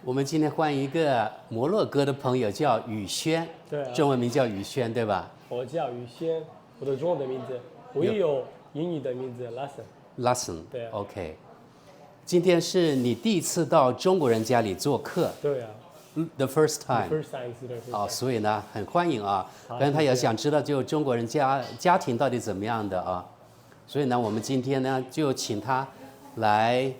我们今天欢迎一个摩洛哥的朋友，叫宇轩，对啊，中文名叫宇轩，对吧我叫宇轩，我的中文的名字，我也有英语的名字 ？Lassen，对啊 OK。今天是你第一次到中国人家里做客对啊，the first time。 ，first time 是的。哦，所以呢，很欢迎啊。好但是他也谢谢想知道，就中国人家庭到底怎么样的啊。所以呢，我们今天呢就请他来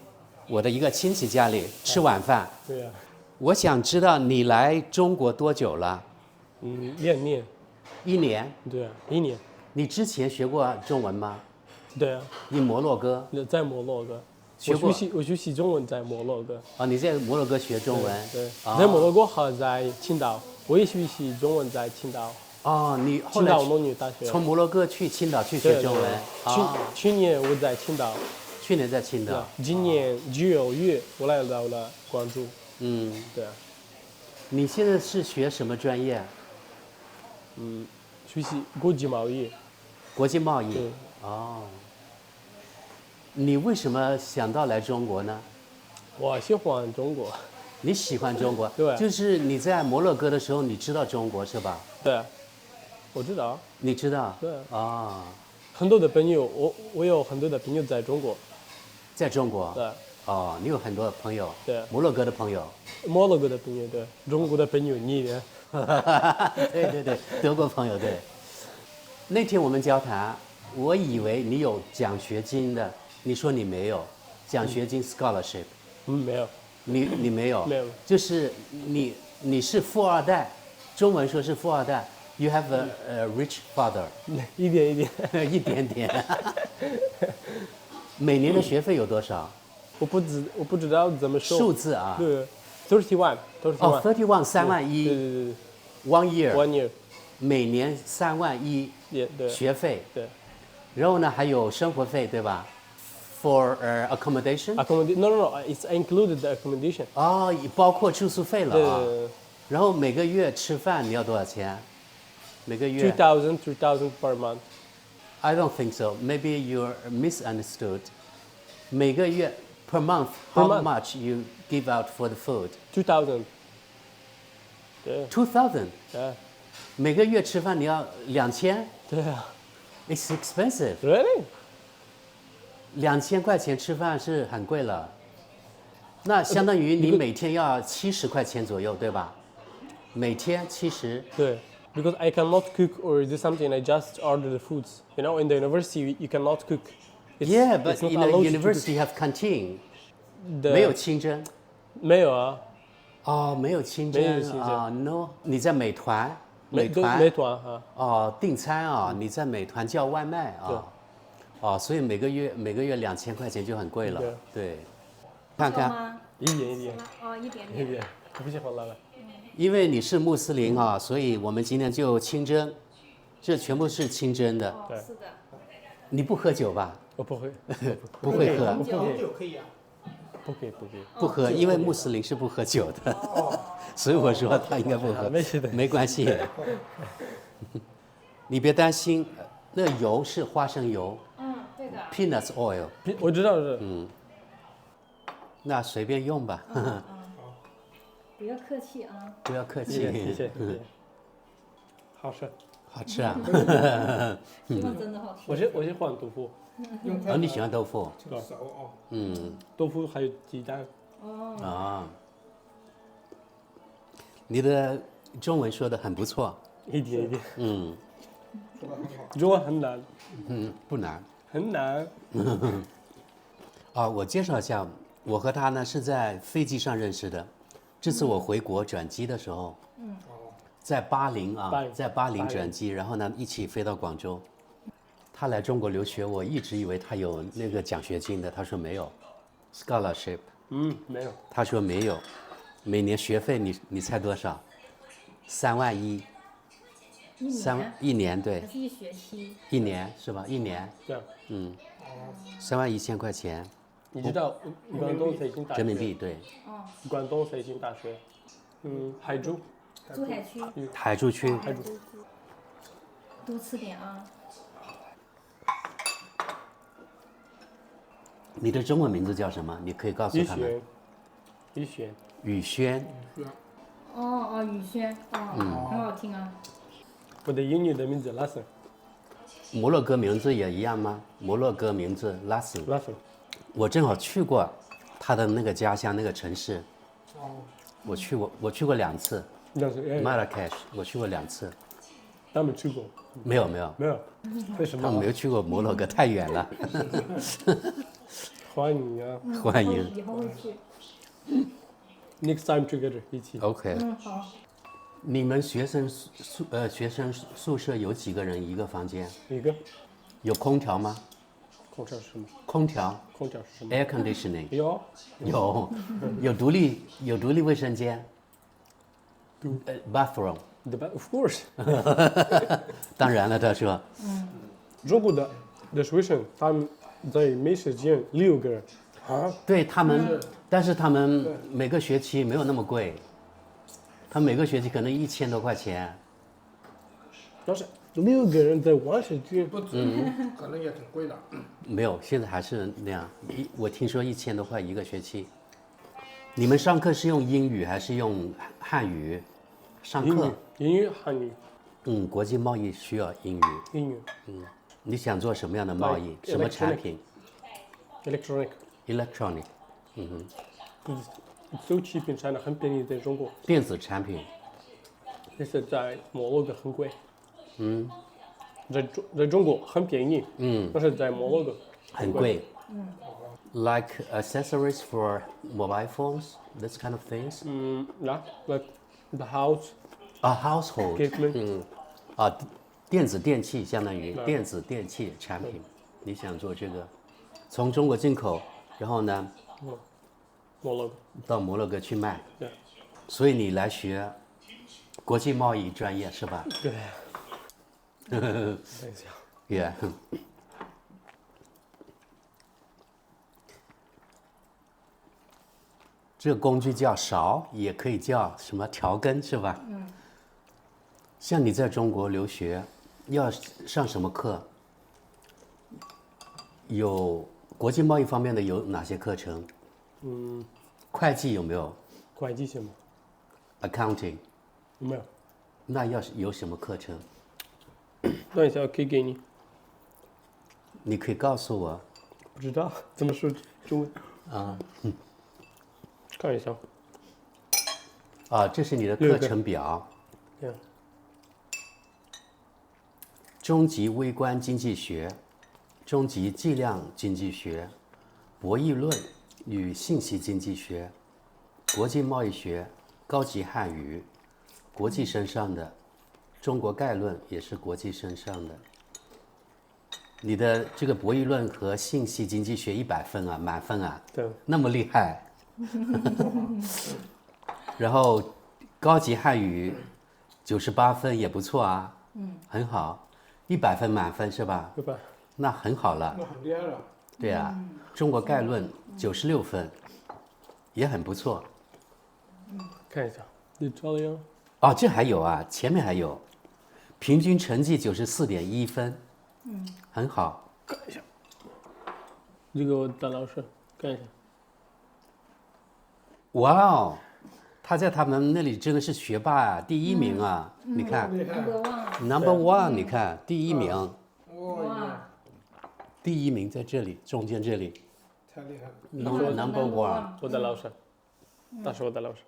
我的一个亲戚家里吃晚饭。对啊，我想知道你来中国多久了2年， ？1年。对啊，1年，你之前学过中文吗？对啊，你摩洛哥在摩洛哥，学过我学习中文在摩洛哥，啊？你在摩洛哥学中文？对，啊在摩洛哥和在青岛，我也学习中文在青岛，哦，你后来青岛农业大学。从摩洛哥去青岛去对学中文啊？去年我在青岛，去年在青岛。今年9月我来到了广州。嗯，对啊，你现在是学什么专业？学习国际贸易。国际贸易。对，哦，你为什么想到来中国呢？我喜欢中国。你喜欢中国？对就是你在摩洛哥的时候，你知道中国是吧？对啊，我知道。你知道？对啊，很多的朋友，我有很多的朋友在中国。在中国。对，哦，你有很多朋友。对摩洛哥的朋友。摩洛哥的朋友，对，中国的朋友你呢？对对对，德国朋友对。那天我们交谈，我以为你有奖学金的，你说你没有，奖学金 scholarship，没有，你没有，没有就是你是富二代，中文说是富二代，you have a rich father，一点一点。一点点。每年的学费有多少？我不知道怎么说。数字啊？对，31，哦，31 3万1对对，1 year， 1 year，每年3万1也对学费。对。然后呢，还有生活费，对吧？For accommodation。Accommodation，no，it's included the accommodation。哦，包括住宿费了对啊。对然后每个月吃饭你要多少钱？每个对月，2,000 per month。 ？I don't think so. Maybe you misunderstood. 每个月 per month, Per how month. much you give out for the food? 2,000。对 2,000. 对每个月吃饭你要2000？对啊 It's expensive. ，Really？ 2000块钱吃饭是很贵了。那相当于你每天要70块钱左右，对吧？每天70。对，because I cannot cook or do something. I just order the foods. You know, in the university you cannot cook. Yeah, but it's not in the allowed to university you have canteen. cook. 没有清真。没有啊，哦，没有清真。没有清真啊，no。你在美团？美对团。美团啊，哦，订餐啊，你在美团叫外卖啊。哦，所以每个月2000块钱就很贵了。对。看看，吗？一点一点哦，一点点。一点，我不喜欢辣了。因为你是穆斯林啊，所以我们今天就清真，这全部是清真的。哦，是的。你不喝酒吧？我不会，不会喝。红酒可以啊。不可以，不可以。不喝，因为穆斯林是不喝酒的，所以我说他应该不喝。没事的没关系。你别担心，那油是花生油嗯，对的。 ，peanuts oil，我知道是。那随便用吧，不要客气啊。不要客气。谢谢。好吃。好吃啊！希望真的好吃。我喜欢豆腐，哦，你喜欢豆腐？这个熟哦。豆腐还有鸡蛋。哦。啊，你的中文说的很不错。一点一点。说的很好。中文很难，不难。很难。啊，我介绍一下，我和他呢是在飞机上认识的。这次我回国转机的时候，在巴林啊，在巴林转机，然后呢一起飞到广州。他来中国留学，我一直以为他有那个奖学金的，他说没有 ，scholarship，没有。他说没有，每年学费你猜多少？3万1，一年对还，是一学期？一年是吧？一年这样。 31000块钱你知道广东财经大学？人民币对，哦，广东财经大学。海珠。珠海区。海珠区。海珠区。多吃点啊。你的中文名字叫什么？你可以告诉他们。一璇。雨轩，哦，雨轩，很好听啊。我的英语的名字 Lassen。摩洛哥名字也一样吗？摩洛哥名字 Lassen， Lassen。我正好去过他的那个家乡那个城市，我去过2次，Marrakesh， 我去过2次。他们去过？没有，没有。为什么？他们没有去过摩洛哥，太远了。欢迎啊！欢迎。以后会去。 Next time together 一起。OK。好。你们学生宿舍有几个人一个房间？一个。有空调吗？空调是什么？空调。空调是什么 ？Air conditioning。有独立卫生间。Bathroom。Of course。当然了，他说。中国的学生他们在每时间6个人。啊？对他们，但是他们每个学期没有那么贵，他每个学期可能1000多块钱。但是6个人在玩时间不止，可能也挺贵的。没有，现在还是那样。我听说1000多块一个学期。你们上课是用英语还是用汉语？上课。英语、汉语。国际贸易需要英语。英语。你想做什么样的贸易？什么产品 ？Electronic。So cheap in China， 很便宜在中国。电子产品。但是在摩洛哥很贵。在中国很便宜。但是在摩洛哥很贵。Like accessories for mobile phones, this kind of things. Yeah, like the house. Household. Equipment. 电子电器相当于电子电器产品。你想做这个，从中国进口，然后呢，到摩洛哥去卖。对。所以你来学国际贸易专业是吧？对。Yeah。这个工具叫勺，也可以叫什么调羹是吧？像你在中国留学，要上什么课？有国际贸易方面的有哪些课程？会计有没有？会计什么 ？Accounting。没有。那要有什么课程？等一下，可以给你。你可以告诉我。不知道怎么说中文。看一下。这是你的课程表。对。中级微观经济学、中级计量经济学、博弈论与信息经济学、国际贸易学、高级汉语、国际身上的中国概论也是国际身上的。你的这个博弈论和信息经济学100分啊，满分啊，对，那么厉害。然后高级汉语98分也不错啊，很好，100分满分是吧？对吧？那很好了。那很厉害了。对啊，中国概论96分，也很不错。看一下 ，Italian。这还有啊，前面还有，平均成绩94.1分，很好。看一下，这个大老师看一下。哇哦，他在他们那里真的是学霸啊，第1名啊！你看 ，Number One， 你看第1名。哇！第1名在这里，中间这里。太厉害了。Number One。我的老师，他是我的老师。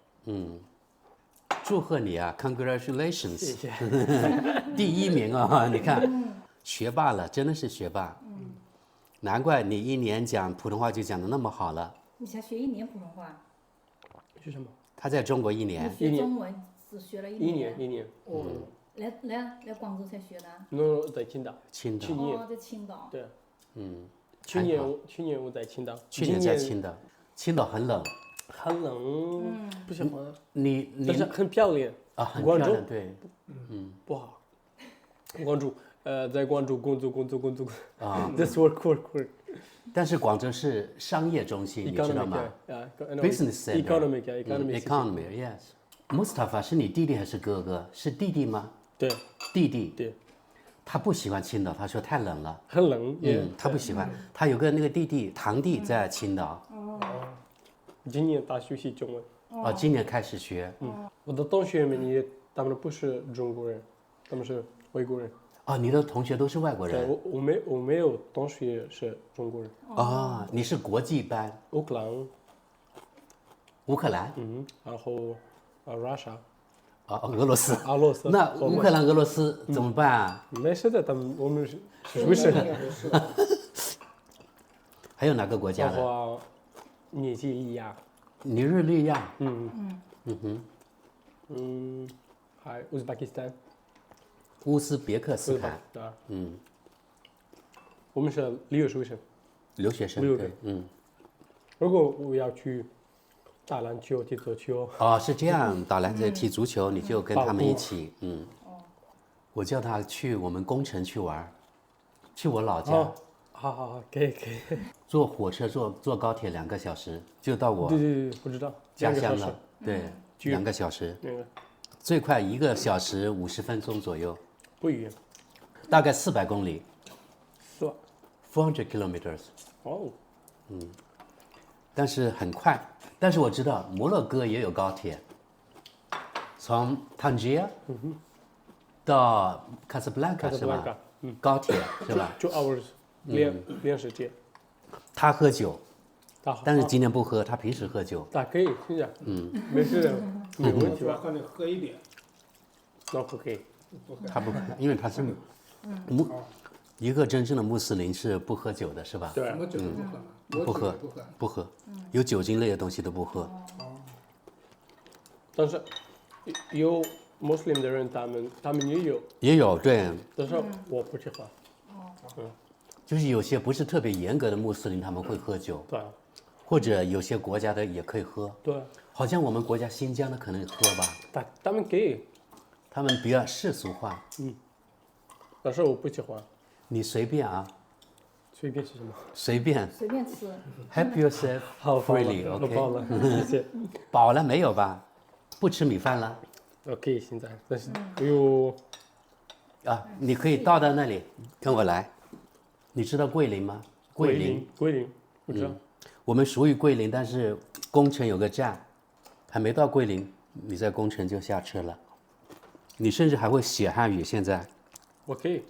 祝贺你啊 ，Congratulations！ 谢谢。第1名啊，你看，学霸了，真的是学霸。难怪你1年讲普通话就讲得那么好了。你才学1年普通话？是什么？他在中国1年。学中文只学了1年。1年。来广州才学的？No， 在青岛。青岛。在青岛。对。去年我在青岛。去年在青岛。青岛很冷。很冷。不喜欢。但是很漂亮。很漂亮，对。不好。广州，在广州工作。This work。但是广州是商业中心，你知道吗 ？Business center。Economy，yes。Mustafa 是你弟弟还是哥哥？是弟弟吗？对。弟弟。对。他不喜欢青岛，他说太冷了。很冷。他不喜欢。他有个那个堂弟在青岛。今年他学习中文。哦，今年开始学。我的同学们也，他们不是中国人，他们是外国人。哦，你的同学都是外国对，人。我没有同学是中国人。啊，你是国际班，乌克兰，乌克兰。然后Russia，啊，俄罗斯。俄罗斯。那乌克兰、俄罗斯怎么办啊？没事的，我们是不是？还有哪个国家的？然后尼日利亚，尼日利亚。还乌兹别克斯坦。乌兹别克斯坦。啊。我们是留学生。留学生。留对，如果我要去打篮球、踢足球，哦，是这样，打篮球、踢足球，你就跟他们一起。我叫他去我们宫城去玩，去我老家。哦，好，可以。坐火车坐高铁2个小时就到我对，不知道。家乡了。对2 2个小时，那个最快1个小时50分钟左右，不一样，大概400公里是吧？ ，400 kilometers。哦，但是很快。但是我知道摩洛哥也有高铁，从坦吉尔到卡萨布兰卡是吧？高铁是吧？ 2 hours 2时间。他喝酒，但是他今天不喝，他平时喝酒。他可以，现在没事的，没问题吧？主要和你喝一点，那不可以。他不喝，因为他是一个真正的穆斯林是不喝酒的，是吧？对什，么酒都不喝嘛，我不喝酒也不喝。不喝，有酒精类的东西都不喝。但是有穆斯林的人，他们也有，也有对，但是我不喜欢。就是有些不是特别严格的穆斯林，他们会喝酒，对或者有些国家的也可以喝。对，好像我们国家新疆的可能喝吧，他们可以，他们比较世俗化。但是我不喜欢。你随便啊，随便是什么？随便随便吃。 ，help yourself 好 freely，OK。饱了，谢谢。饱了没有吧？不吃米饭了 OK，现在，但是有啊？你可以到那里跟我来。你知道桂林吗？桂林，我知道。我们属于桂林，但是宫城有个站，还没到桂林，你在宫城就下车了。你甚至还会写汉语，现在。我可以。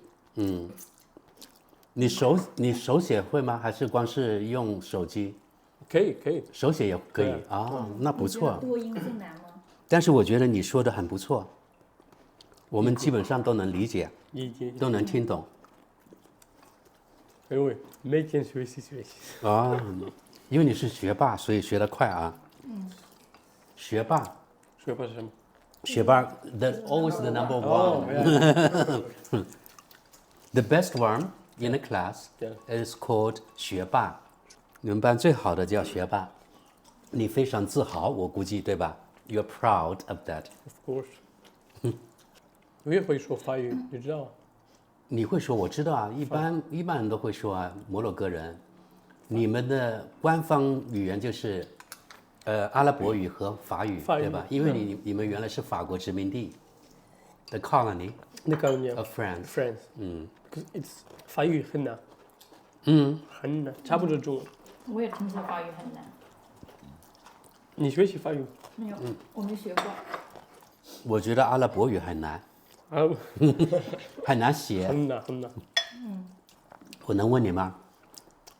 你手写会吗？还是光是用手机？可以。手写也可以对啊，那不错。多音更难吗？但是我觉得你说的很不错，我们基本上都能理解，已经，都能听懂因为每天学习。啊。因为你是学霸，所以学得快啊。学霸，学霸是什么？学霸，the always the number 哦 one，the best one in the class Yeah. is called 学霸。你们班最好的叫学霸，你非常自豪，我估计对吧？You're proud of that。 Of course。我也会说法语，你知道吗？你会说，我知道啊，一般人都会说啊，摩洛哥人，你们的官方语言就是，阿拉伯语和法语，法语对吧？因为你们原来是法国殖民地，the colony 那个念 of France。 France。Because it's 法语很难。很难，差不多中文。我也听说法语很难。你学习法语？没有，我没学过。我觉得阿拉伯语很难，啊，很难写。很难。我能问你吗？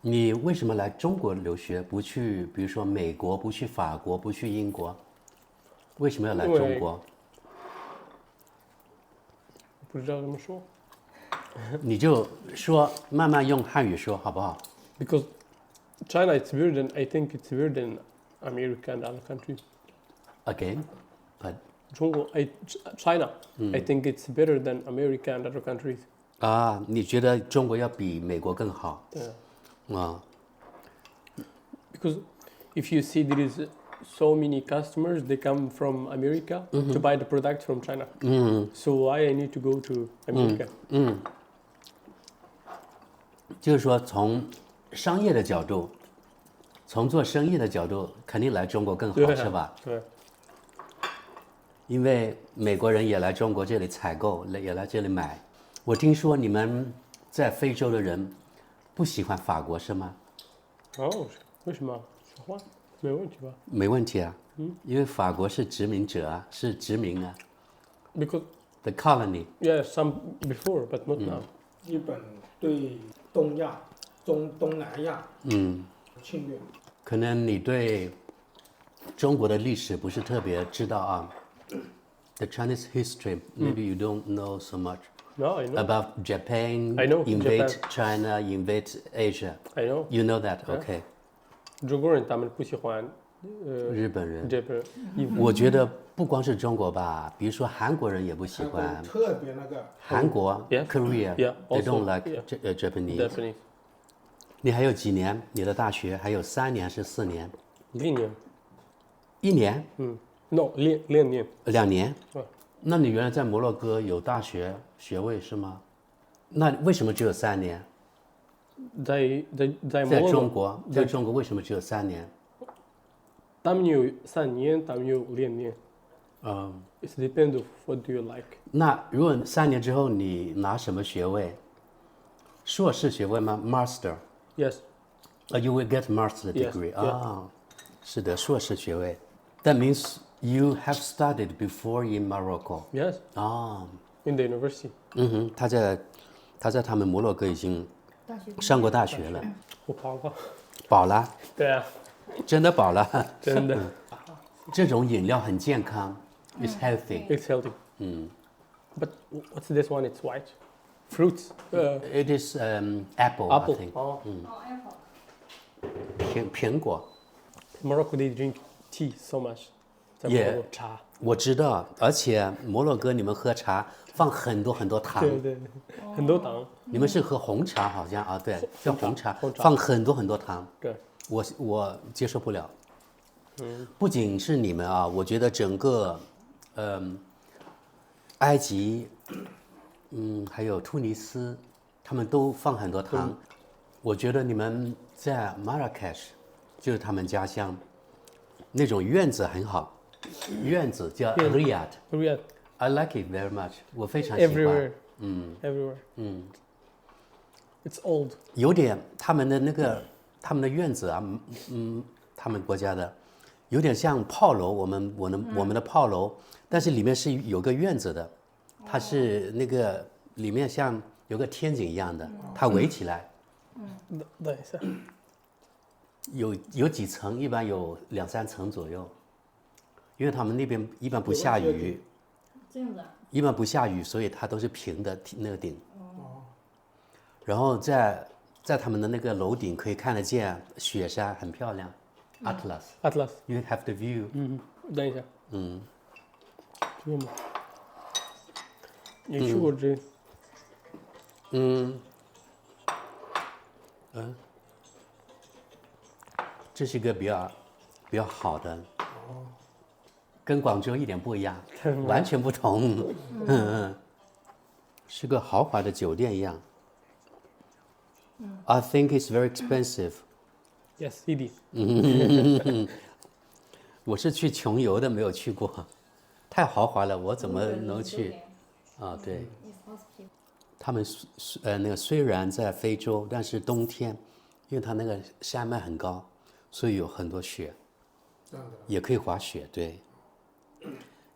你为什么来中国留学，不去比如说美国，不去法国，不去英国？为什么要来中国？不知道怎么说。你就说慢慢用汉语说好不好？ Because China, it's weird, and I think it's weird in America and other countries. Again, but China, I think it's better than America and other countries. 啊，你觉得中国要比美国更好？对。啊， Because if you see there is so many customers, they come from America to buy the product from China. So why I need to go to America? 就是说从商业的角度，从做生意的角度，肯定来中国更好，对，是吧？对。因为美国人也来中国这里采购，也来这里买。我听说你们在非洲的人不喜欢法国是吗？哦，为什么？喜欢？没问题吧没问题啊。因为法国是殖民者啊，是殖民啊 ？Because ，the colony。yeah, some before, but not now. 日本对东亚、东南亚侵略，可能你对中国的历史不是特别知道啊。The Chinese history, maybe you don't know so much No, I know. about Japan. I know invade Japan. China, invade Asia. I know. You know that, OK？中国人他们不喜欢日本人，日本人。我觉得不光是中国吧，比如说韩国人也不喜韩国欢。特别那个，韩国 Yeah. Korea, Yeah, they also, don't like yeah. Japanese. Definitely. 你还有几年？你的大学还有3年是4年2年。 ？1年No, 2年。 ？2年？对。那你原来在摩洛哥有大学学位是吗？那为什么只有3年？在在摩洛中国，在中国为什么只有3年？他们有3年，他们有2年。It depends of what do you like. 那如果3年之后你拿什么学位？硕士学位吗？Master？ Yes. You will get master Yes, degree. yeah. 啊，是的，硕士学位。That means you have studied before in Morocco. Yes. 啊， In the university. 他在他们摩洛哥已经大学毕业上过大学了，我跑了。饱了，对啊，真的饱了。真的。这种饮料很健康，it's healthy. It's healthy. But what's this one? It's white. Fruits. It is apple, I Apple. think. 哦。哦，Apple。苹果。 Morocco they drink tea so much. 在 Yeah. 摩洛哥茶。我知道，而且摩洛哥你们喝茶放很多很多糖，对对，很多糖。你们是喝红茶好像啊，对，叫红茶，红茶放很多很多糖。对。我接受不了。不仅是你们啊，我觉得整个，埃及，还有突尼斯，他们都放很多糖。我觉得你们在 Marrakesh，就是他们家乡，那种院子很好，院子叫 Riyadh。 Riyadh. I like it very much， 我非常喜欢。 Everywhere. Everywhere. It's old. 有点他们的院子啊，他们国家的，有点像炮楼，我们的炮楼，但是里面是有个院子的，它是那个里面像有个天井一样的，它围起来，等一下。有几层，一般有2、3层左右，因为他们那边一般不下雨，这样子啊。一般不下雨，所以它都是平的那个顶。然后在他们的那个楼顶可以看得见雪山，很漂亮。Atlas， Atlas. you have the view。等一下。这个吗？你去过这？这是一个比较好的，跟广州一点不一样，完全不同。是个豪华的酒店一样。I think it's very expensive。 Yes, it is. 我是去穷游的，没有去过，太豪华了，我怎么能去？啊，对， It's hospital。他们那个虽然在非洲，但是冬天，因为它那个山脉很高，所以有很多雪，这样的。也可以滑雪。对。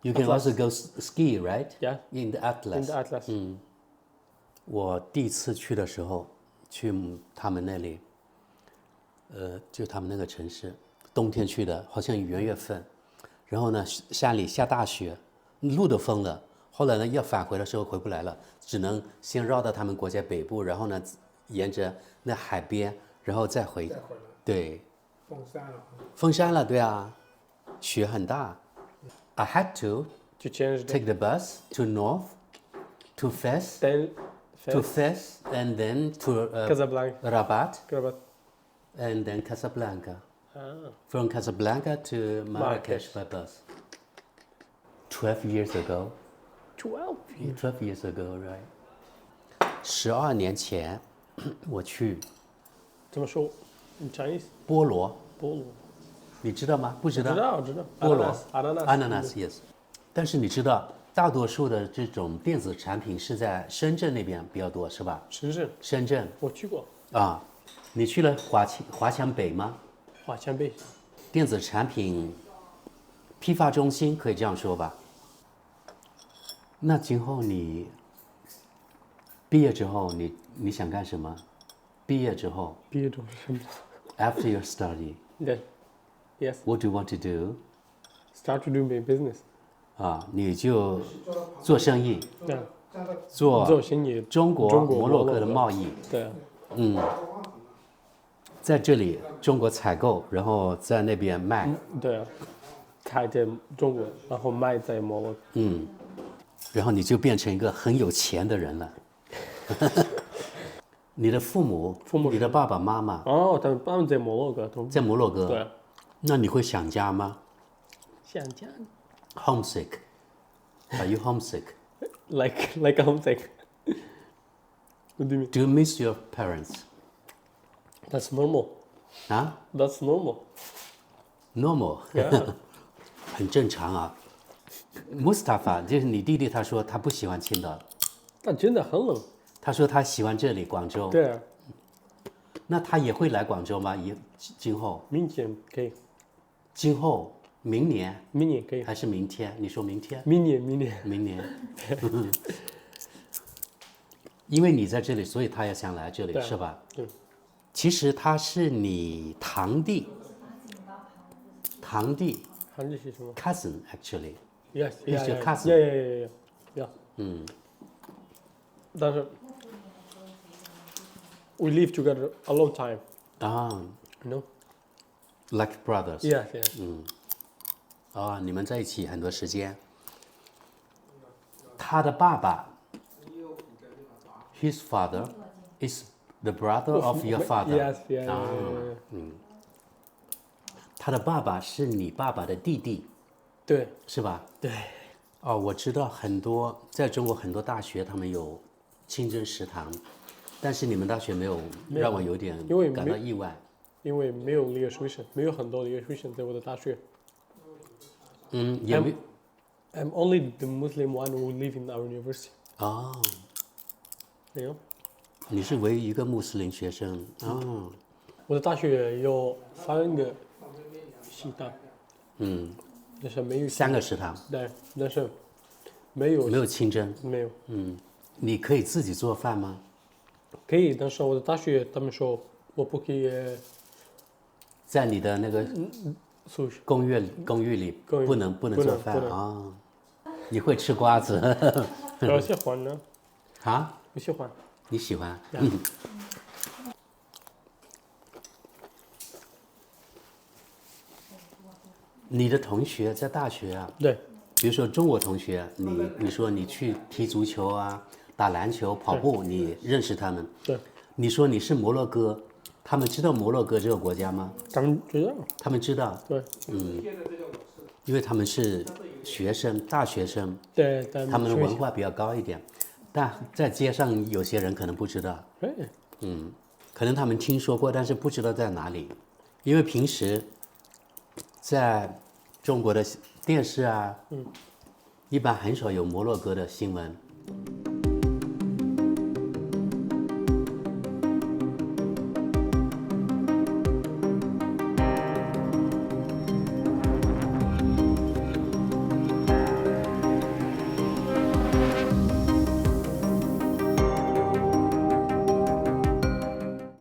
You can also go ski, right? Yeah. In the Atlas. In the Atlas. 我第一次去的时候，去他们那里，就他们那个城市，冬天去的，好像元月份，然后呢，山里下大雪，路都封了。后来呢，要返回的时候回不来了，只能先绕到他们国家北部，然后呢，沿着那海边，然后再回。再回来，对，封山了。封山了，对啊，雪很大。I had to To change the take the bus to north, to Fez, then to Fez, and then to Casablanca. Rabat, Rabat. and then Casablanca. Ah. From Casablanca to Marrakesh by bus. 12 years ago. 12. 12 years ago, right? 12年前，我去怎么说 in Chinese? 菠萝，菠萝。你知道吗？不知道。知道。菠萝 Ananas. Ananas, yes. 但是你知道，大多数的这种电子产品是在深圳那边比较多，是吧？深圳。深圳我去过。啊，你去了华强北吗？华强北。电子产品批发中心，可以这样说吧？那今后你毕业之后，你想干什么？毕业之后毕业之后是什么，after your study, ？Then, yes, what do you want to do? start to do my business. 啊，你就做生意， Yeah. 做做生意，中国摩洛哥的贸易。对啊，在这里中国采购，然后在那边卖。对啊，开在中国，然后卖在摩洛哥。然后你就变成一个很有钱的人了。你的父母，你的爸爸妈妈哦，他们在摩洛哥，在摩洛哥，对，那你会想家吗想家？Homesick? Are you homesick? ，like homesick. What do you mean? Do you miss your parents? That's normal. 啊 That's normal. ，normal， Yeah. 很正常啊。Mustafa 就是你弟弟，他说他不喜欢青岛，但真的很冷。他说他喜欢这里广州。对啊，那他也会来广州吗？今后？明天可以，今后？明年？明年可以，还是明天？你说明天？明年。明年。因为你在这里，所以他也想来这里，对是吧？对。其实他是你堂弟韩剧是什么 cousin actually。 ？Yes, He's your cousin. Yeah. 但是 we live together a long time, 啊 you know? ，like brothers。 Yes. 啊，你们在一起很多时间。他的爸爸 ，his father is the brother of your father。 Yes, yeah. 他的爸爸是你爸爸的弟弟，对是吧？对，哦，我知道很多，在中国很多大学他们有清真食堂，但是你们大学没有，让我有点因为感到意外。因为没有 registration，没有很多的 registration 在我的大学。也没 I'm only the Muslim one who live in our university. 哦， You know? 你是唯一一个穆斯林学生哦。我的大学有3个食堂，但是没有3个食堂，对，但是没有没有清真。没有你可以自己做饭吗？可以，但是我的大学他们说我不可以在你的那个素食。公寓里公寓不能做饭不能啊？你会吃瓜子我喜欢呢，啊？我喜欢。你喜欢？你的同学在大学啊，对比如说中国同学，你说你去踢足球啊、打篮球、跑步，你认识他们。对，你说你是摩洛哥，他们知道摩洛哥这个国家吗？他们知道。他们知道，对因为他们是学生、大学生，对，他们的文化比较高一点。但在街上有些人可能不知道，哎，可能他们听说过，但是不知道在哪里。因为平时在中国的电视啊，一般很少有摩洛哥的新闻。